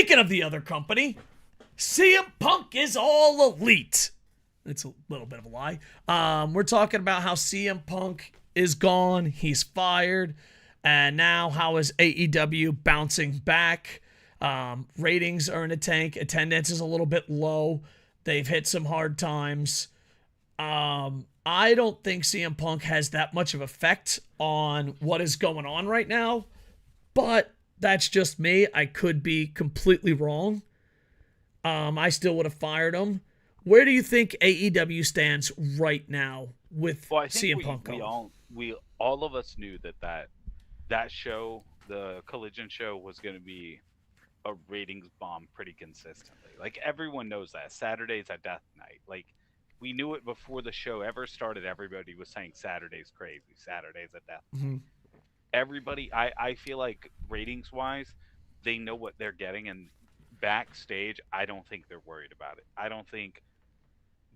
Speaking of the other company, CM Punk is all elite. It's a little bit of a lie. We're talking about how CM Punk is gone. He's fired. And now how is AEW bouncing back? Ratings are in a tank. Attendance is a little bit low. They've hit some hard times. I don't think CM Punk has that much of effect on what is going on right now, but that's just me. I could be completely wrong. I still would have fired him. Where do you think AEW stands right now with CM Punk? We all of us knew that show, the Collision show, was going to be a ratings bomb pretty consistently. Like, everyone knows that Saturday's a death night. Like, we knew it before the show ever started. Everybody was saying Saturday's crazy. Saturday's a death night. Mm-hmm. Everybody, I feel like ratings wise, they know what they're getting, and backstage, I don't think they're worried about it. I don't think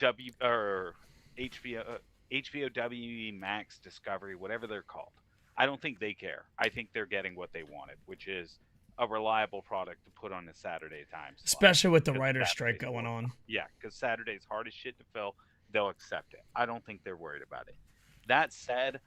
W or HVOW Max Discovery, whatever they're called, I don't think they care. I think they're getting what they wanted, which is a reliable product to put on a Saturday time slot. Especially with the writer's strike going on. Yeah, because Saturday's hard as shit to fill. They'll accept it. I don't think they're worried about it. That said,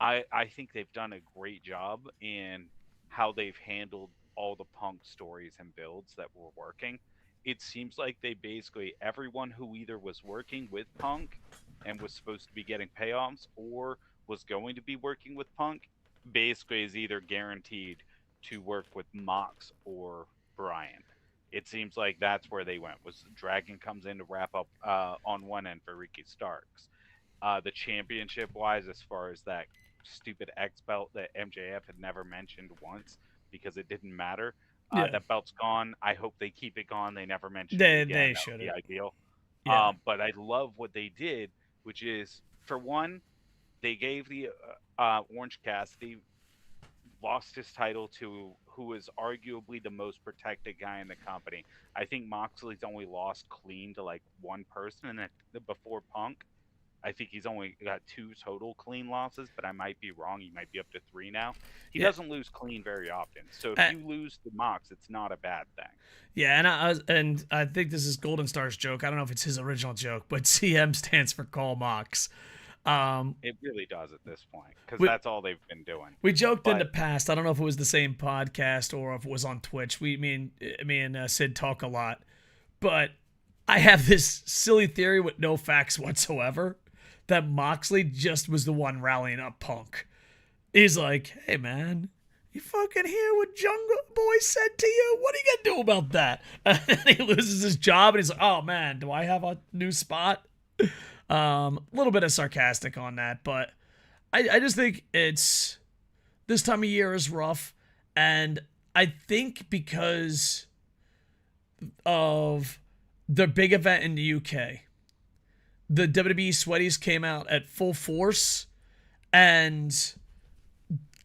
I think they've done a great job in how they've handled all the Punk stories and builds that were working. It seems like they basically, everyone who either was working with Punk and was supposed to be getting payoffs or was going to be working with Punk basically is either guaranteed to work with Mox or Brian. It seems like that's where they went. Was Dragon comes in to wrap up on one end for Ricky Starks. The championship wise, as far as that stupid X belt that MJF had never mentioned once because it didn't matter. That belt's gone. I hope they keep it gone. They never mentioned it again. They That should would be ideal. Yeah. But I love what they did, which is, for one, they gave the Orange Cassidy, lost his title to who is arguably the most protected guy in the company. I think Moxley's only lost clean to like one person before Punk. I think he's only got 2 total clean losses, but I might be wrong. He might be up to 3 now. He doesn't lose clean very often. So if you lose to Mox, it's not a bad thing. Yeah, and I think this is Golden Star's joke. I don't know if it's his original joke, but CM stands for Call Mox. It really does at this point, because that's all they've been doing. We joked in the past. I don't know if it was the same podcast or if it was on Twitch. Me and Sid talk a lot, but I have this silly theory with no facts whatsoever that Moxley just was the one rallying up Punk. He's like, "Hey man, you fucking hear what Jungle Boy said to you? What are you gonna do about that?" And then he loses his job, and he's like, "Oh man, do I have a new spot?" A little bit of sarcastic on that, but I just think it's this time of year is rough, and I think because of the big event in the UK, the WWE Sweaties came out at full force, and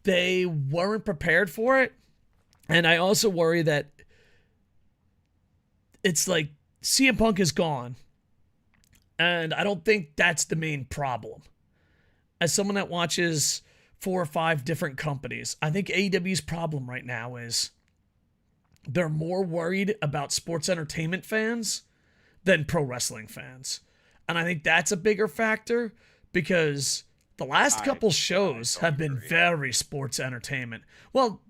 they weren't prepared for it. And I also worry that it's like CM Punk is gone. And I don't think that's the main problem. As someone that watches 4 or 5 different companies, I think AEW's problem right now is they're more worried about sports entertainment fans than pro wrestling fans. And I think that's a bigger factor because the last couple shows have been very sports entertainment. Well,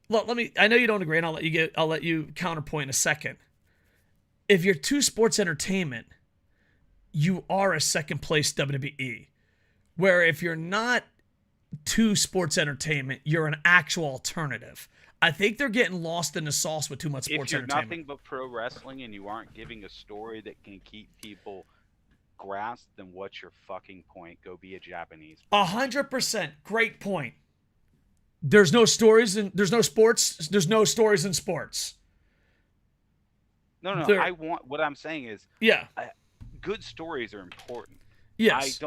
let me, I know you don't agree, and I'll let you counterpoint in a second. If you're too sports entertainment, you are a second place WWE. Where if you're not to sports entertainment, you're an actual alternative. I think they're getting lost in the sauce with too much sports entertainment. If you're nothing but pro wrestling and you aren't giving a story that can keep people grasped, then what's your fucking point? Go be a Japanese. 100%. Great point. There's no stories and there's no sports. There's no stories in sports. No. What I'm saying is, good stories are important. Yes.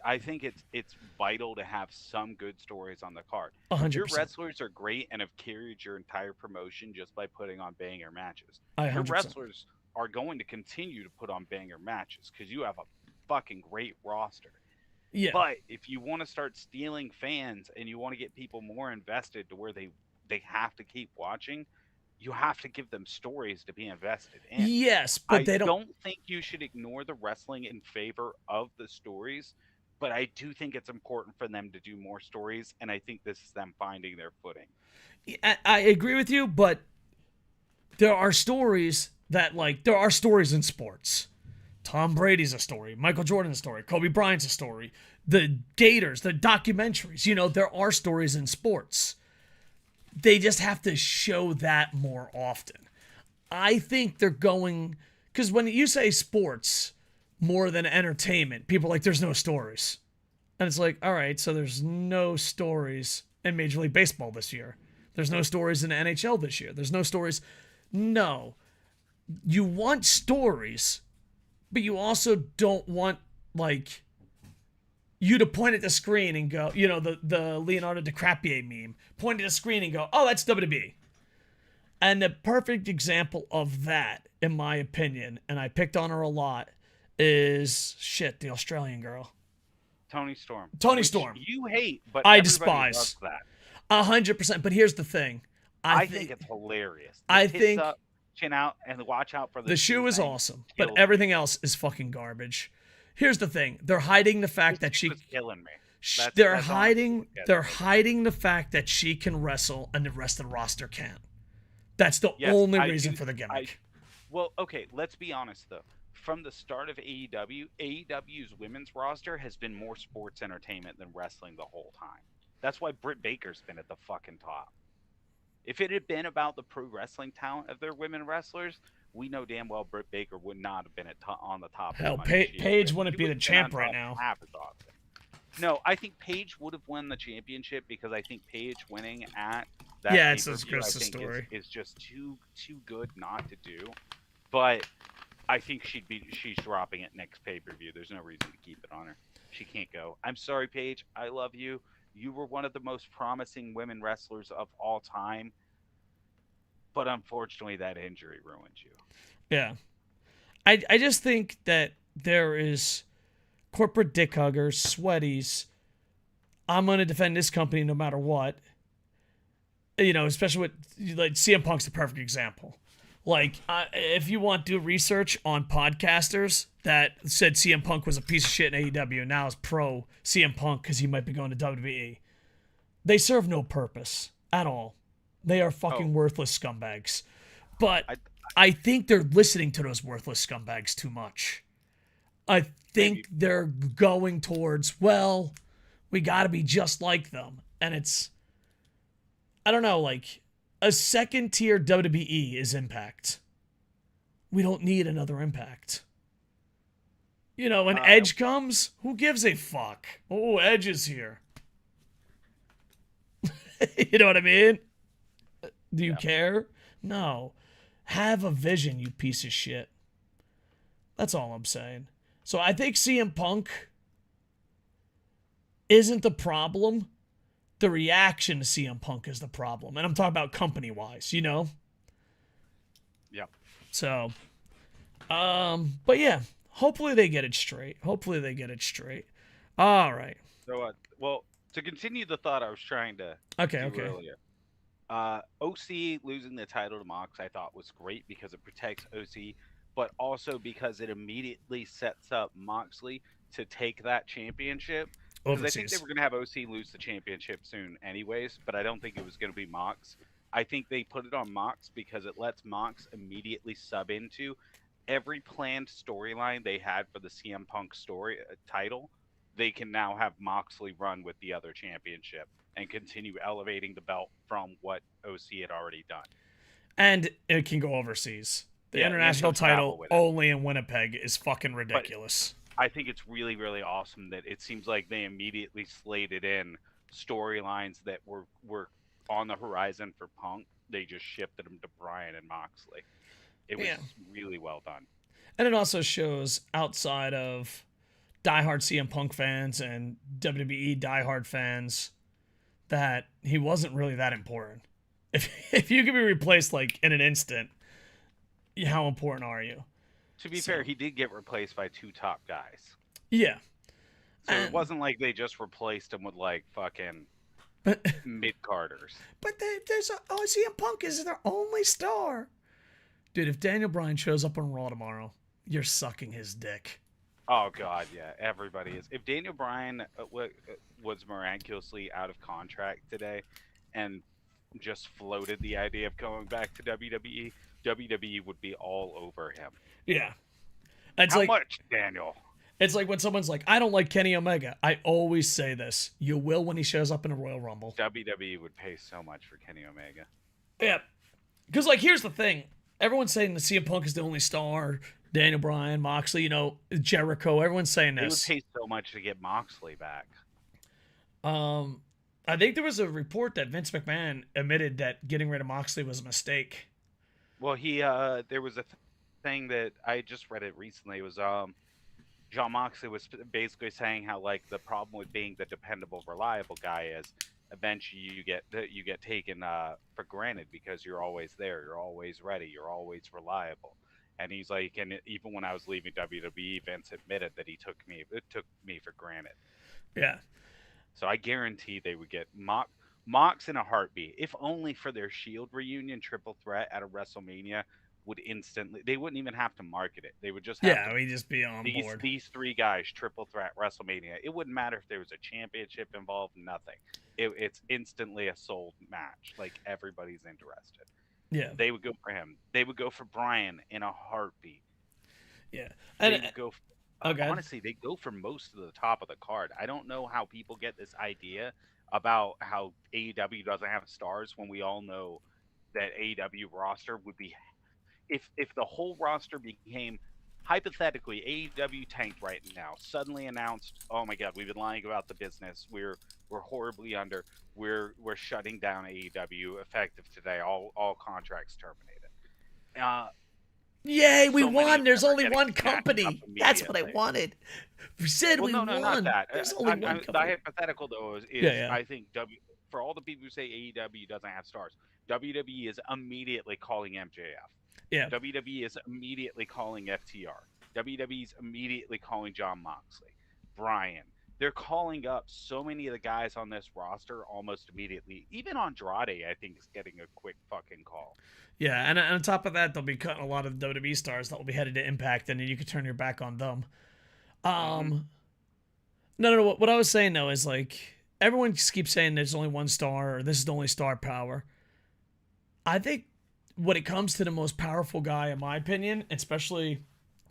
I think it's vital to have some good stories on the card. 100%. Your wrestlers are great and have carried your entire promotion just by putting on banger matches. 100%. Your wrestlers are going to continue to put on banger matches because you have a fucking great roster. Yeah. But if you want to start stealing fans and you want to get people more invested to where they have to keep watching, you have to give them stories to be invested in. Yes, but I they don't. don't think you should ignore the wrestling in favor of the stories, but I do think it's important for them to do more stories, and I think this is them finding their footing. I agree with you, but there are stories that, like, there are stories in sports. Tom Brady's a story. Michael Jordan's a story. Kobe Bryant's a story. The Gators, the documentaries, you know, there are stories in sports. They just have to show that more often. I think they're going, because when you say sports more than entertainment, people are like, there's no stories. And it's like, all right, so there's no stories in Major League Baseball this year. There's no stories in the NHL this year. There's no stories. No. You want stories, but you also don't want, like, you to point at the screen and go, you know, the Leonardo DiCaprio meme, point at the screen and go, oh, that's WWE. And the perfect example of that, in my opinion, and I picked on her a lot, is, the Australian girl. Tony Storm. Tony Storm. You hate, but I everybody despise. loves that. 100%. But here's the thing. I think it's hilarious. I Tits think up, chin out, and watch out for the shoe is thing. awesome, but everything else is fucking garbage. Here's the thing. They're hiding the fact that she was killing me. They're hiding the fact that she can wrestle and the rest of the roster can't. That's the only reason for the gimmick. Well, okay, let's be honest though. From the start of AEW, AEW's women's roster has been more sports entertainment than wrestling the whole time. That's why Britt Baker's been at the fucking top. If it had been about the pro wrestling talent of their women wrestlers, we know damn well Britt Baker would not have been on the top. Hell, Paige wouldn't be the champ right now. No, I think Paige would have won the championship because I think Paige winning at that it's a story. Is just too good not to do. But I think she's dropping it next pay-per-view. There's no reason to keep it on her. She can't go. I'm sorry, Paige. I love you. You were one of the most promising women wrestlers of all time. But unfortunately, that injury ruined you. Yeah. I just think that there is corporate dick huggers, sweaties. I'm going to defend this company no matter what. You know, especially with, like, CM Punk's the perfect example. Like, if you want to do research on podcasters that said CM Punk was a piece of shit in AEW and now is pro CM Punk because he might be going to WWE, they serve no purpose at all. They are fucking worthless scumbags. But I think they're listening to those worthless scumbags too much. I think they're going towards, well, we got to be just like them. And it's, I don't know, like, a second tier WWE is Impact. We don't need another Impact. You know, when Edge comes, who gives a fuck? Oh, Edge is here. You know what I mean? Do you care? No. Have a vision, you piece of shit. That's all I'm saying. So I think CM Punk isn't the problem. The reaction to CM Punk is the problem. And I'm talking about company-wise, you know? Yeah. So, but yeah, hopefully they get it straight. All right. So, well, to continue the thought I was trying to do earlier, OC losing the title to Mox I thought was great because it protects OC, but also because it immediately sets up Moxley to take that championship. Because I think they were going to have OC lose the championship soon anyways, but I don't think it was going to be Mox. I think they put it on Mox because it lets Mox immediately sub into every planned storyline they had for the CM Punk story title. They can now have Moxley run with the other championship and continue elevating the belt from what OC had already done. And it can go overseas. The international title only in Winnipeg is fucking ridiculous. But I think it's really, really awesome that it seems like they immediately slated in storylines that were on the horizon for Punk. They just shifted them to Bryan and Moxley. It was really well done. And it also shows outside of diehard CM Punk fans and WWE diehard fans that he wasn't really that important. If you can be replaced like in an instant, how important are you? To be fair, he did get replaced by two top guys. Yeah. So it wasn't like they just replaced him with like fucking But mid-carders. there's CM Punk is their only star. Dude, if Daniel Bryan shows up on Raw tomorrow, you're sucking his dick. Oh God, yeah, everybody is. If Daniel Bryan was miraculously out of contract today, and just floated the idea of going back to WWE, WWE would be all over him. Yeah. It's How like much, Daniel? it's like when someone's like, I don't like Kenny Omega. I always say this. You will when he shows up in a Royal Rumble. WWE would pay so much for Kenny Omega. Yeah. Because, like, here's the thing. Everyone's saying that CM Punk is the only star. Daniel Bryan, Moxley, Jericho. Everyone's saying They would this. pay so much to get Moxley back. I think there was a report that Vince McMahon admitted that getting rid of Moxley was a mistake. Well, there was a thing that I just read it recently. It was John Moxley was basically saying how like the problem with being the dependable, reliable guy is eventually you get taken for granted because you're always there, you're always ready, you're always reliable. And he's like, and even when I was leaving WWE, Vince admitted that it took me for granted. Yeah. So I guarantee they would get Mox in a heartbeat, if only for their Shield reunion triple threat at a WrestleMania. They wouldn't even have to market it. They would just have Yeah, we just be on board. these three guys triple threat WrestleMania. It wouldn't matter if there was a championship involved, nothing. It's instantly a sold match. Like everybody's interested. Yeah. They would go for him. They would go for Bryan in a heartbeat. Yeah. They And would go okay. honestly, they go for most of the top of the card. I don't know how people get this idea about how AEW doesn't have stars when we all know that AEW roster would be if the whole roster became hypothetically AEW tanked right now, suddenly announced, oh my God, we've been lying about the business. We're horribly under. We're shutting down AEW effective today. All contracts terminated. Yay, we So many won. of There's them are only getting one snapped up company. That's what I immediately. wanted. We said Well, we no, won. not that. There's only one The company. hypothetical though is Yeah. I think for all the people who say AEW doesn't have stars, WWE is immediately calling MJF. Yeah. WWE is immediately calling FTR. WWE is immediately calling John Moxley, Bryan. They're calling up so many of the guys on this roster almost immediately. Even Andrade, I think, is getting a quick fucking call. Yeah, and on top of that, they'll be cutting a lot of WWE stars that will be headed to Impact, and then you can turn your back on them. No. What I was saying though is like everyone just keeps saying there's only one star or this is the only star power. I think when it comes to the most powerful guy, in my opinion, especially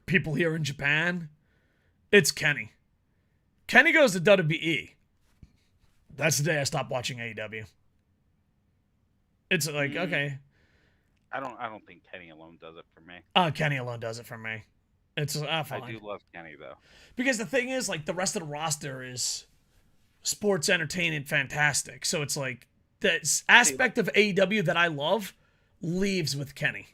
people here in Japan, it's Kenny. Kenny goes to WWE. That's the day I stopped watching AEW. It's like, okay. I don't think Kenny alone does it for me. Kenny alone does it for me. It's fine. I do love Kenny though. Because the thing is, like, the rest of the roster is sports entertainment fantastic. So it's like the aspect of AEW that I love leaves with Kenny.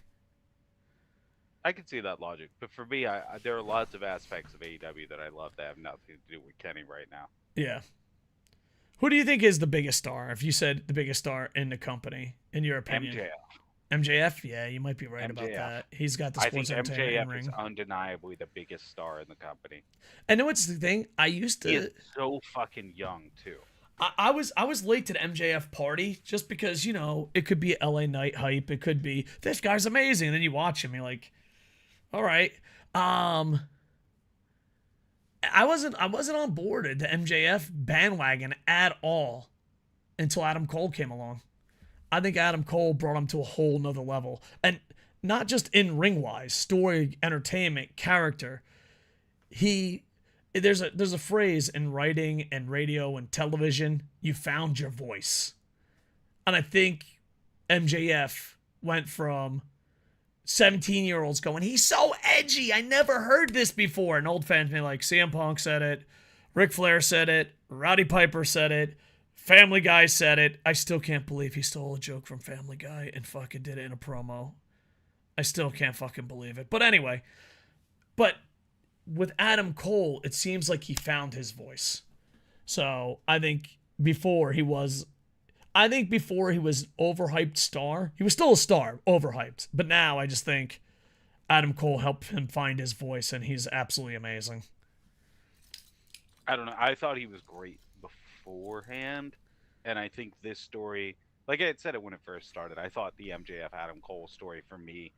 I can see that logic, but for me, there are lots of aspects of AEW that I love that have nothing to do with Kenny right now. Yeah. Who do you think is the biggest star? If you said the biggest star in the company, in your opinion, MJF. Yeah, you might be right about that. He's got the sports entertainment MJF ring. is undeniably the biggest star in the company. And know what's the thing? He is so fucking young too. I was late to the MJF party just because it could be LA Night hype. It could be this guy's amazing. And then you watch him, you're like, all right. I wasn't on board at the MJF bandwagon at all until Adam Cole came along. I think Adam Cole brought him to a whole nother level. And not just in ring-wise, story, entertainment, character. There's a phrase in writing and radio and television, you found your voice. And I think MJF went from 17-year-olds going, he's so edgy, I never heard this before. And old fans being like, CM Punk said it, Ric Flair said it, Roddy Piper said it, Family Guy said it. I still can't believe he stole a joke from Family Guy and fucking did it in a promo. I still can't fucking believe it. But anyway, with Adam Cole, it seems like he found his voice. So I think before he was overhyped star. He was still a star, overhyped. But now I just think Adam Cole helped him find his voice, and he's absolutely amazing. I don't know. I thought he was great beforehand. And I think this story, like I had said it when it first started, I thought the MJF Adam Cole story for me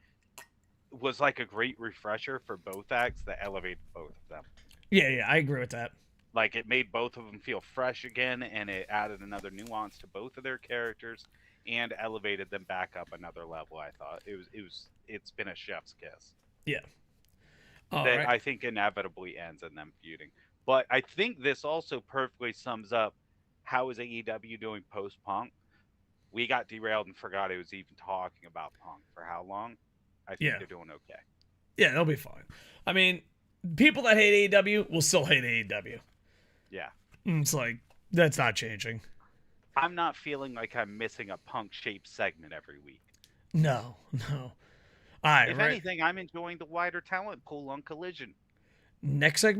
was like a great refresher for both acts that elevated both of them. Yeah, I agree with that. Like it made both of them feel fresh again, and it added another nuance to both of their characters and elevated them back up another level. I thought it's been a chef's kiss Yeah. All that right. I think inevitably ends in them feuding. But I think this also perfectly sums up how is AEW doing post Punk. We got derailed and forgot it was even talking about Punk for how long. I think Yeah. they're doing okay. Yeah, they'll be fine. I mean, people that hate AEW will still hate AEW. Yeah. It's like, that's not changing. I'm not feeling like I'm missing a Punk shaped segment every week. No. All right, If right. anything, I'm enjoying the wider talent pool on Collision. Next segment.